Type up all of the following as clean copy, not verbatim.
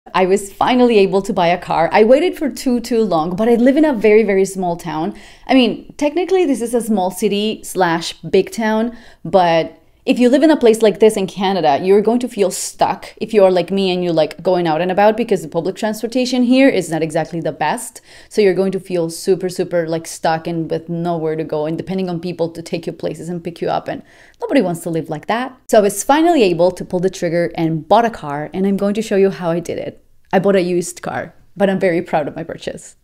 I was finally able to buy a car. I waited for too long, but I live in a very small town. I mean, technically this is a small city slash big town, but if you live in a place like this in Canada, you're going to feel stuck if you are like me and you like going out and about, because the public transportation here is not exactly the best. So you're going to feel super like stuck and with nowhere to go and depending on people to take you places and pick you up, and nobody wants to live like that. So I was finally able to pull the trigger and bought a car, and I'm going to show you how I did it. I bought a used car, but I'm very proud of my purchase.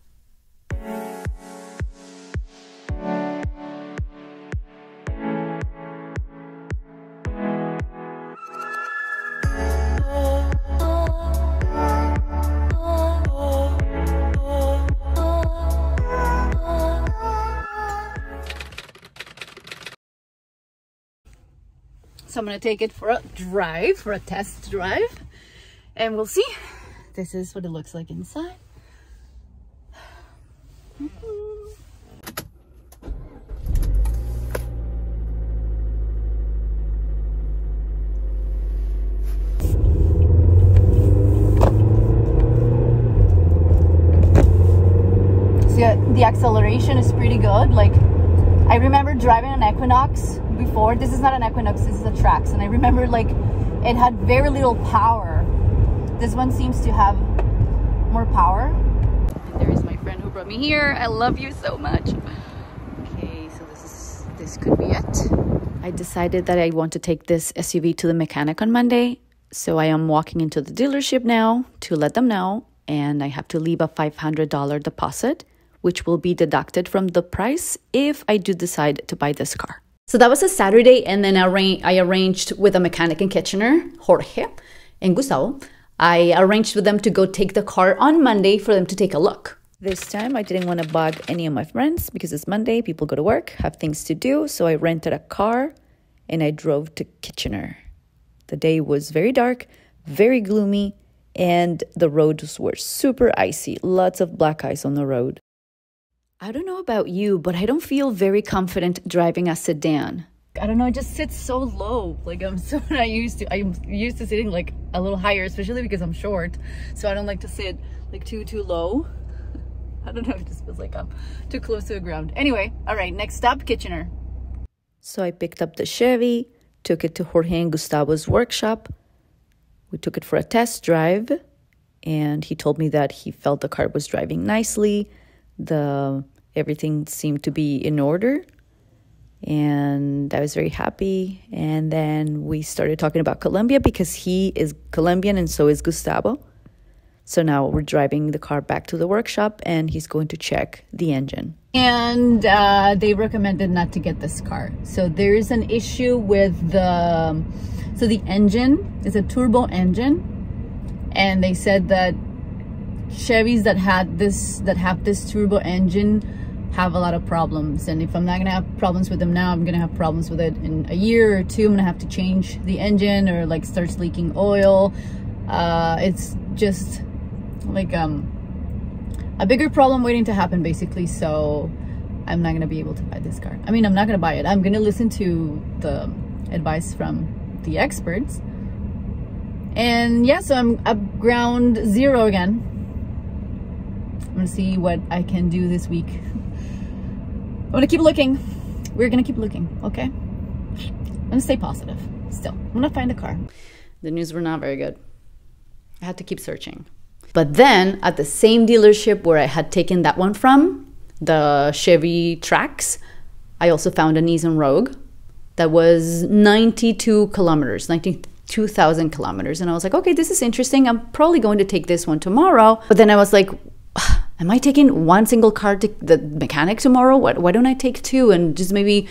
So I'm gonna take it for a drive, for a test drive, and we'll see. This is what it looks like inside. So the acceleration is pretty good. Like, I remember driving an Equinox before. This is not an Equinox, this is a Trax, and I remember like it had very little power. This one seems to have more power. And there is my friend who brought me here. I love you so much. Okay, so this could be it. I decided that I want to take this SUV to the mechanic on Monday, so I am walking into the dealership now to let them know, and I have to leave a $500 deposit, which will be deducted from the price if I do decide to buy this car. So that was a Saturday, and then I arranged with a mechanic in Kitchener, Jorge and Gustavo. I arranged with them to go take the car on Monday for them to take a look. This time I didn't want to bug any of my friends because it's Monday, people go to work, have things to do, so I rented a car and I drove to Kitchener. The day was very dark, very gloomy, and the roads were super icy, lots of black ice on the road. I don't know about you, but I don't feel very confident driving a sedan. I don't know, it just sits so low. Like I'm used to sitting like a little higher, especially because I'm short. So I don't like to sit like too low. I don't know, it just feels like I'm too close to the ground. Anyway, all right, next stop, Kitchener. So I picked up the Chevy, took it to Jorge and Gustavo's workshop. We took it for a test drive, and he told me that he felt the car was driving nicely. Everything seemed to be in order, and I was very happy. And then we started talking about Colombia because he is Colombian and so is Gustavo. So now we're driving the car back to the workshop and he's going to check the engine. And they recommended not to get this car. So there is an issue with the engine is a turbo engine, and they said that Chevys that have this turbo engine have a lot of problems, and if I'm not gonna have problems with them now, I'm gonna have problems with it in a year or two. I'm gonna have to change the engine, or like starts leaking oil. It's just like a bigger problem waiting to happen, basically. So I'm not gonna be able to buy this car. I mean, I'm not gonna buy it. I'm gonna listen to the advice from the experts, and yeah, so I'm at ground zero again. I'm gonna see what I can do this week. I'm gonna keep looking. We're gonna keep looking, okay? I'm gonna stay positive still. I'm gonna find a car. The news were not very good. I had to keep searching. But then at the same dealership where I had taken that one from, the Chevy Trax, I also found a Nissan Rogue that was 92,000 kilometers. And I was like, okay, this is interesting. I'm probably going to take this one tomorrow. But then I was like, am I taking one single car to the mechanic tomorrow? Why don't I take two and just maybe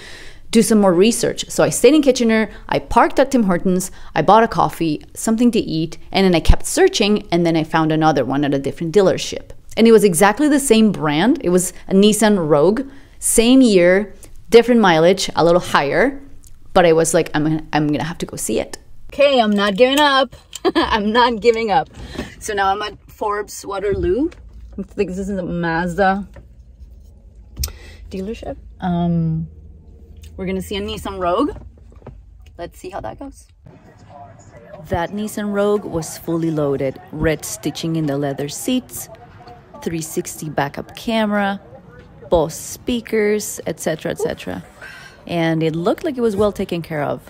do some more research? So I stayed in Kitchener, I parked at Tim Hortons, I bought a coffee, something to eat, and then I kept searching, and then I found another one at a different dealership. And it was exactly the same brand. It was a Nissan Rogue, same year, different mileage, a little higher, but I was like, I'm gonna have to go see it. Okay, I'm not giving up. I'm not giving up. So now I'm at Forbes Waterloo. I think this is a Mazda dealership. We're gonna see a Nissan Rogue. Let's see how that goes. That Nissan Rogue was fully loaded, red stitching in the leather seats, 360 backup camera, Bose speakers, etc., etc. And it looked like it was well taken care of.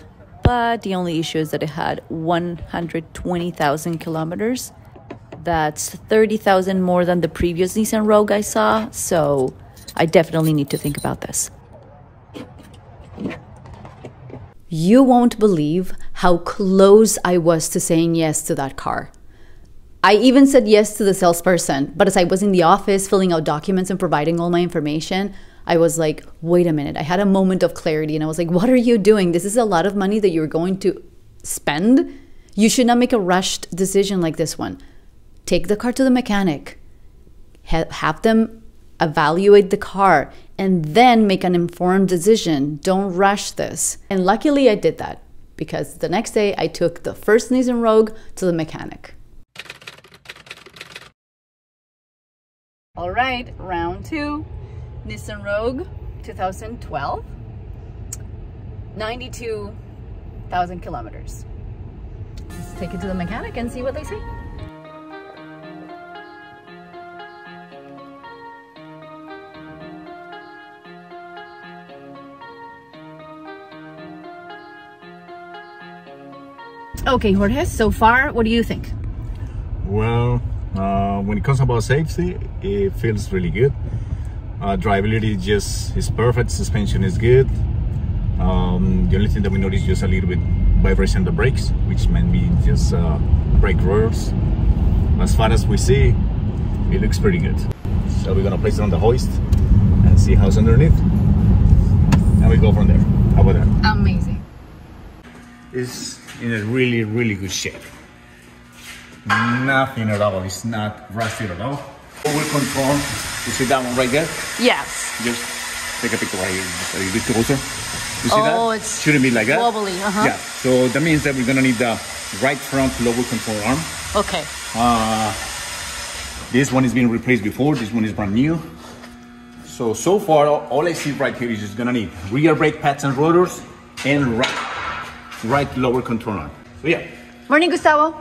But the only issue is that it had 120,000 kilometers. That's 30,000 more than the previous Nissan Rogue I saw, so I definitely need to think about this. You won't believe how close I was to saying yes to that car. I even said yes to the salesperson, but as I was in the office filling out documents and providing all my information, I was like, wait a minute. I had a moment of clarity and I was like, what are you doing? This is a lot of money that you're going to spend. You should not make a rushed decision like this one. Take the car to the mechanic, have them evaluate the car, and then make an informed decision. Don't rush this. And luckily I did that, because the next day I took the first Nissan Rogue to the mechanic. All right, round 2, Nissan Rogue 2012, 92,000 kilometers. Let's take it to the mechanic and see what they say. Okay, Jorge, so far, what do you think? Well, when it comes about safety, it feels really good. Drivability is perfect, suspension is good. The only thing that we noticed is just a little bit vibration on the brakes, which might be just brake rotors. As far as we see, it looks pretty good. So we're gonna place it on the hoist and see how's underneath, and we go from there. How about that? Amazing. It's in a really, really good shape. Nothing at all. It's not rusty at all. Over control. You see that one right there? Yes. Just take a picture right here. Just a little bit closer. You see that? Oh, it's shouldn't be like that. Wobbly. Yeah. So that means that we're gonna need the right front lower control arm. Okay. This one is being replaced before. This one is brand new. So far, all I see right here is just gonna need rear brake pads and rotors and right lower control arm. So yeah. Morning, Gustavo.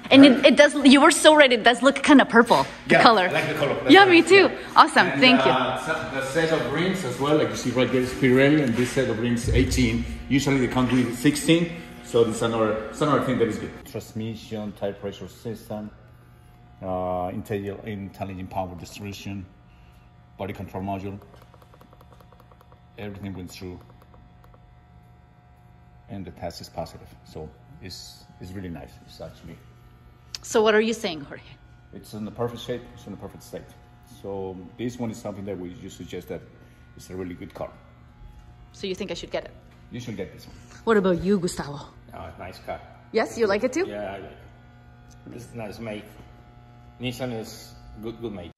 And it does, you were so right, it does look kind of purple, the color. I like the color. Yeah, me too. Awesome, and, thank you. The set of rims as well, like you see right there is Pirelli, and this set of rims 18. Usually they come with 16, so this is another thing that is good. Transmission, tire pressure system, intelligent power distribution, body control module. Everything went through, and the test is positive. So it's really nice. It's actually. So what are you saying, Jorge? It's in the perfect shape. It's in the perfect state. So this one is something that we just suggest that it's a really good car. So you think I should get it? You should get this one. What about you, Gustavo? Nice car. Yes, you like it too? Yeah, I like it. It's nice make. Nissan is good make.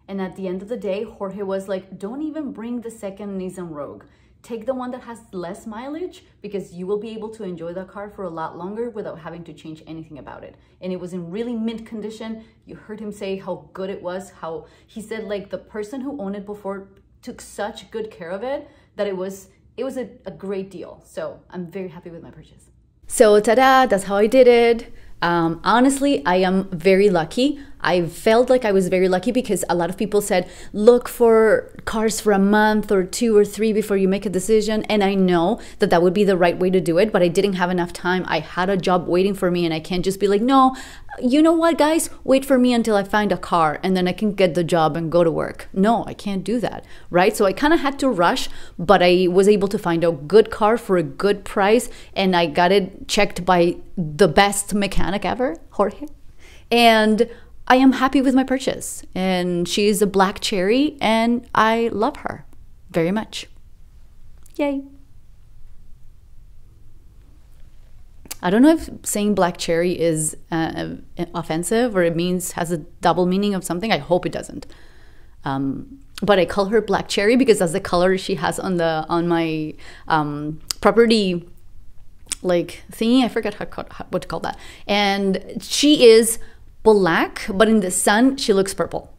And at the end of the day, Jorge was like, don't even bring the second Nissan Rogue. Take the one that has less mileage, because you will be able to enjoy the car for a lot longer without having to change anything about it. And it was in really mint condition. You heard him say how good it was, how he said like the person who owned it before took such good care of it that it was a great deal. So I'm very happy with my purchase. So ta-da, that's how I did it. Honestly, I am very lucky. I felt like I was very lucky because a lot of people said, look for cars for a month or 2 or 3 before you make a decision. And I know that that would be the right way to do it, but I didn't have enough time. I had a job waiting for me and I can't just be like, no, you know what, guys, wait for me until I find a car and then I can get the job and go to work. No, I can't do that, right? So I kind of had to rush, but I was able to find a good car for a good price and I got it checked by the best mechanic ever, Jorge. And I am happy with my purchase, and she's a black cherry, and I love her very much. Yay. I don't know if saying black cherry is offensive or it has a double meaning of something. I hope it doesn't. But I call her black cherry because that's the color she has on my property like thingy. I forget what to call that. And she is black, but in the sun, she looks purple.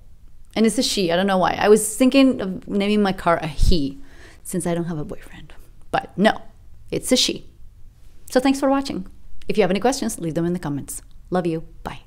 And it's a she. I don't know why. I was thinking of naming my car a he, since I don't have a boyfriend. But no, it's a she. So thanks for watching. If you have any questions, leave them in the comments. Love you. Bye.